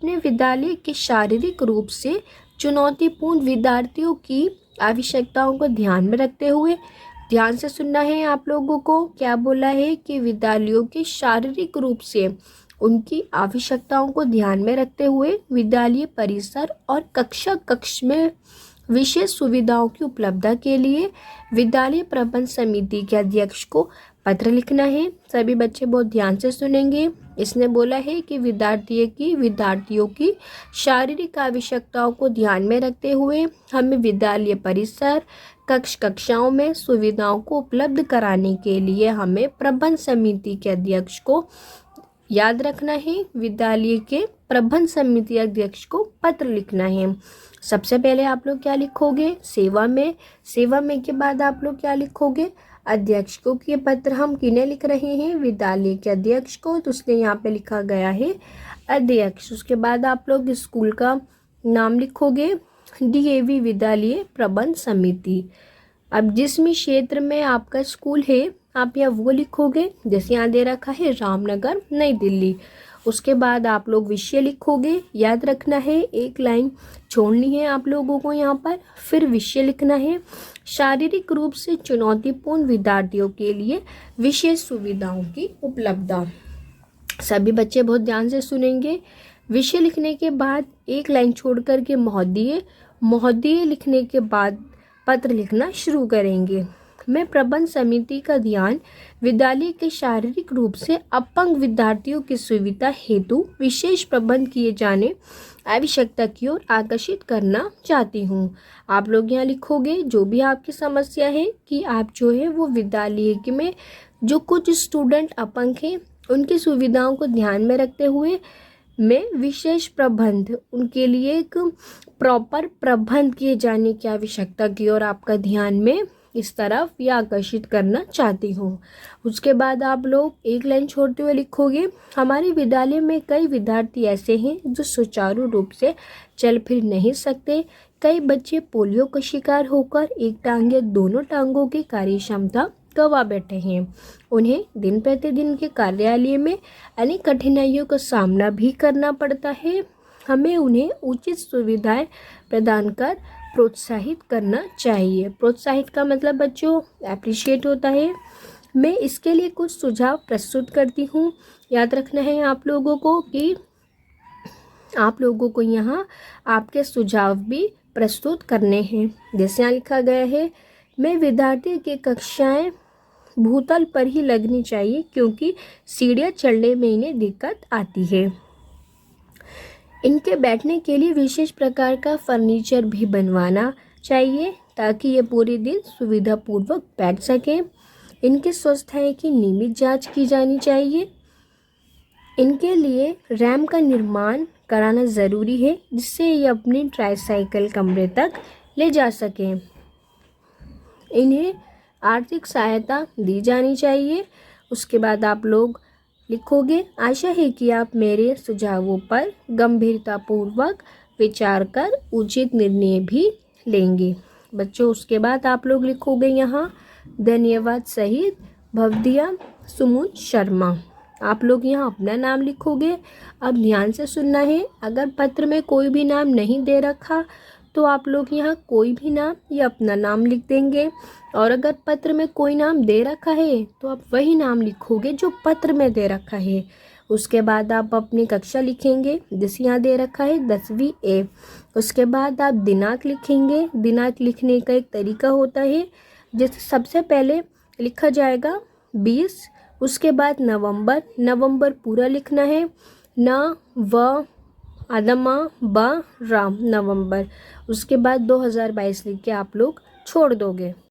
अपने विद्यालय के शारीरिक रूप से चुनौतीपूर्ण विद्यार्थियों की आवश्यकताओं को ध्यान में रखते हुए, ध्यान से सुनना है आप लोगों को, क्या बोला है कि विद्यालयों के शारीरिक रूप से उनकी आवश्यकताओं को ध्यान में रखते हुए विद्यालय परिसर और कक्ष में विशेष सुविधाओं की उपलब्धता के लिए विद्यालय प्रबंध समिति के अध्यक्ष को पत्र लिखना है। सभी बच्चे बहुत ध्यान से सुनेंगे। इसने बोला है कि विद्यार्थियों की शारीरिक आवश्यकताओं को ध्यान में रखते हुए हमें विद्यालय परिसर कक्षाओं में सुविधाओं को उपलब्ध कराने के लिए हमें प्रबंध समिति के अध्यक्ष को याद रखना है। विद्यालय के प्रबंध समिति अध्यक्ष को पत्र लिखना है। सबसे पहले आप लोग क्या लिखोगे? सेवा में के बाद आप लोग क्या लिखोगे? अध्यक्ष को। ये पत्र हम किन्हें लिख रहे हैं? विद्यालय के अध्यक्ष को, तो उसने यहाँ पे लिखा गया है अध्यक्ष। उसके बाद आप लोग स्कूल का नाम लिखोगे, DAV विद्यालय प्रबंध समिति। अब जिस भी क्षेत्र में आपका स्कूल है आप यहाँ वो लिखोगे, जैसे यहाँ दे रखा है रामनगर नई दिल्ली। उसके बाद आप लोग विषय लिखोगे, याद रखना है, एक लाइन छोड़नी है आप लोगों को यहाँ पर। फिर विषय लिखना है, शारीरिक रूप से चुनौतीपूर्ण विद्यार्थियों के लिए विशेष सुविधाओं की उपलब्धता। सभी बच्चे बहुत ध्यान से सुनेंगे। विषय लिखने के बाद एक लाइन छोड़ करके महोदय लिखने के बाद पत्र लिखना शुरू करेंगे। मैं प्रबंध समिति का ध्यान विद्यालय के शारीरिक रूप से अपंग विद्यार्थियों की सुविधा हेतु विशेष प्रबंध किए जाने आवश्यकता की ओर आकर्षित करना चाहती हूँ। आप लोग यहाँ लिखोगे जो भी आपकी समस्या है कि आप जो है वो विद्यालय में जो कुछ स्टूडेंट अपंग हैं उनकी सुविधाओं को ध्यान में रखते हुए मैं विशेष प्रबंध, उनके लिए एक प्रॉपर प्रबंध किए जाने की आवश्यकता की ओर आपका ध्यान में इस तरफ या आकर्षित करना चाहती हूँ। उसके बाद आप लोग एक लाइन छोड़ते हुए लिखोगे, हमारे विद्यालय में कई विद्यार्थी ऐसे हैं जो सुचारू रूप से चल फिर नहीं सकते। कई बच्चे पोलियो का शिकार होकर एक टांग या दोनों टांगों की कार्य क्षमता गंवा बैठे हैं। उन्हें दिन प्रतिदिन के कार्यालय में अनेक कठिनाइयों का सामना भी करना पड़ता है। हमें उन्हें उचित सुविधाएं प्रदान कर प्रोत्साहित करना चाहिए। प्रोत्साहित का मतलब बच्चों एप्रिशिएट होता है। मैं इसके लिए कुछ सुझाव प्रस्तुत करती हूँ। याद रखना है आप लोगों को कि आप लोगों को यहाँ आपके सुझाव भी प्रस्तुत करने हैं। जैसे यहाँ लिखा गया है, मैं विद्यार्थी की कक्षाएं भूतल पर ही लगनी चाहिए क्योंकि सीढ़ियाँ चढ़ने में इन्हें दिक्कत आती है। इनके बैठने के लिए विशेष प्रकार का फर्नीचर भी बनवाना चाहिए ताकि ये पूरे दिन सुविधापूर्वक बैठ सकें। इनके स्वास्थ्य की नियमित जांच की जानी चाहिए। इनके लिए रैंप का निर्माण कराना ज़रूरी है जिससे ये अपनी ट्राईसाइकिल कमरे तक ले जा सकें। इन्हें आर्थिक सहायता दी जानी चाहिए। उसके बाद आप लोग लिखोगे, आशा है कि आप मेरे सुझावों पर गंभीरतापूर्वक विचार कर उचित निर्णय भी लेंगे। बच्चों उसके बाद आप लोग लिखोगे यहाँ धन्यवाद सहित भवदिया सुमुन शर्मा। आप लोग यहाँ अपना नाम लिखोगे। अब ध्यान से सुनना है, अगर पत्र में कोई भी नाम नहीं दे रखा तो आप लोग यहाँ कोई भी नाम या अपना नाम लिख देंगे, और अगर पत्र में कोई नाम दे रखा है तो आप वही नाम लिखोगे जो पत्र में दे रखा है। उसके बाद आप अपनी कक्षा लिखेंगे, जैसे यहाँ दे रखा है 10वीं A। उसके बाद आप दिनांक लिखेंगे। दिनांक लिखने का एक तरीका होता है, जैसे सबसे पहले लिखा जाएगा 20, उसके बाद नवंबर पूरा लिखना है, न व आदमा ब राम नवंबर। उसके बाद 2022 लिख के आप लोग छोड़ दोगे।